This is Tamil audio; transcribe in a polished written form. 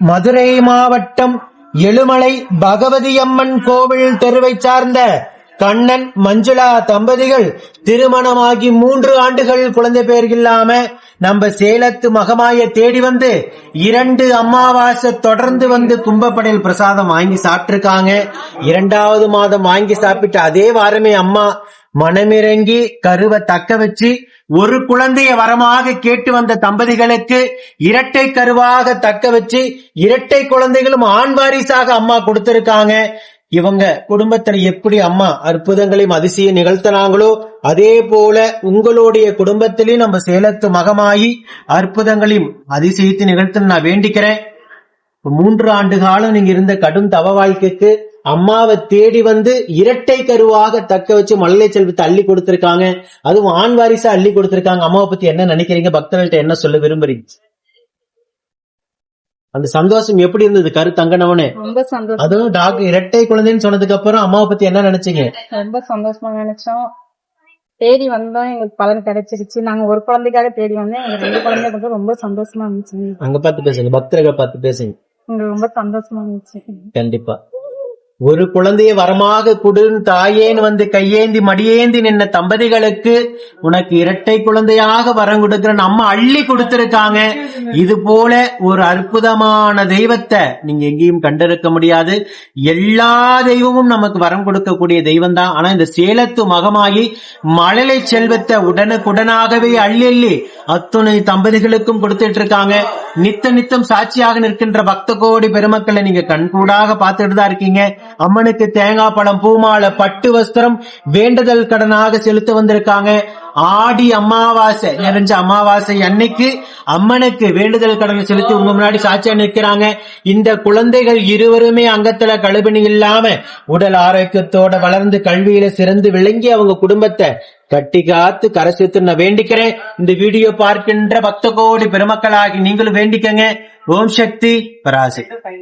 மதுரை மாவட்டம் எழுமலை பகவதியம்மன் கோவில் தெருவை சார்ந்த கண்ணன் மஞ்சுளா தம்பதிகள் திருமணமாகி 3 ஆண்டுகள் குழந்தை பேர் இல்லாம நம்ம சேலத்து மகமாய தேடி வந்து 2 அமாவாசை தொடர்ந்து வந்து கும்பப்படையில் பிரசாதம் வாங்கி சாப்பிட்டிருக்காங்க. 2வது மாதம் வாங்கி சாப்பிட்டு அதே வாரமே அம்மா மனமிறங்கி கருவை தக்க வச்சு ஒரு குழந்தைய வரமாக கேட்டு வந்த தம்பதிகளுக்கு இரட்டை கருவாக தக்க வச்சு 2 குழந்தைகளும் ஆண் வாரிசாக அம்மா கொடுத்திருக்காங்க. இவங்க குடும்பத்துல எப்படி அம்மா அற்புதங்களையும் அதிசயம் நிகழ்த்தினாங்களோ அதே போல உங்களுடைய குடும்பத்திலையும் நம்ம சேலத்து மகமாயி அற்புதங்களையும் அதிசயத்தை நிகழ்த்த நான் வேண்டிக்கிறேன். 3 ஆண்டு காலம் நீங்க இருந்த கடும் தவ வாழ்க்கைக்கு அம்மாவை தேடி வந்து இரட்டை கருவாக தக்க வச்சு மழலை செல்வத்தை அள்ளி கொடுத்திருக்காங்க. அதுவும் ஆண் வாரிசா அள்ளி கொடுத்திருக்காங்க. அம்மாவை பத்தி என்ன நினைக்கிறீங்க? பக்தர்கள்ட்ட என்ன சொல்ல விரும்புறீங்க? அந்த சந்தோஷம் எப்படி இருந்தது? கரு தங்கனவனே ரொம்ப சந்தோஷம். அதுவும் டாக்டர் இரட்டை குழந்தைன்னு சொன்னதுக்கு அப்புறம் அம்மாவை பத்தி என்ன நினைச்சீங்க? ரொம்ப சந்தோஷமா நினைச்சோம். தேடி வந்தோம், எங்களுக்கு பலன் கிடைச்சிருச்சு. நாங்க ஒரு குழந்தைக்காக தேடி வந்தோம், எங்க 2 குழந்தைகளுக்கு ரொம்ப சந்தோஷமா இருந்துச்சு. அங்க பார்த்து பேசுங்க, பக்தர்களை பார்த்து பேசுங்க. எங்களுக்கு ரொம்ப சந்தோஷமா இருந்துச்சு. கண்டிப்பா ஒரு குழந்தைய வரமாக குடுன்னு தாயேன்னு வந்து கையேந்தி மடியேந்தி நின்ன தம்பதிகளுக்கு உனக்கு இரட்டை குழந்தையாக வரம் கொடுக்கிற அம்மா அள்ளி கொடுத்திருக்காங்க. இது போல ஒரு அற்புதமான தெய்வத்தை நீங்க எங்கேயும் கண்டிருக்க முடியாது. எல்லா தெய்வமும் நமக்கு வரம் கொடுக்கக்கூடிய தெய்வம் தான். ஆனா இந்த சேலத்து மகமாயி மழலை செல்வத்தை உடனுக்குடனாகவே அள்ளி அத்துணை தம்பதிகளுக்கும் கொடுத்துட்டு இருக்காங்க. நித்தம் சாட்சியாக நிற்கின்ற பக்த கோடி பெருமக்களை நீங்க கண்கூடாக பார்த்துட்டு தான் இருக்கீங்க. அம்மனுக்கு தேங்காய் பழம், பூமாலை, பட்டு வஸ்திரம் வேண்டுதல் கடனாக செலுத்த வந்திருக்காங்க. ஆடி அமாவாசை நிறைஞ்ச அமாவாசை அன்னைக்கு அம்மனுக்கு வேண்டுதல் கடனை செலுத்தி உங்க முன்னாடி சாட்சியா நிற்கிறாங்க. இந்த குழந்தைகள் இருவருமே அங்கத்துல கழுபிணி இல்லாம உடல் ஆரோக்கியத்தோட வளர்ந்து கல்வியில சிறந்து விளங்கி அவங்க குடும்பத்தை கட்டி காத்து கரை சேர்த்து நான் வேண்டிக்கிறேன். இந்த வீடியோ பார்க்கின்ற பக்த கோடி பெருமக்களாகி நீங்களும் வேண்டிக்கங்க. ஓம் சக்தி பராசக்தி.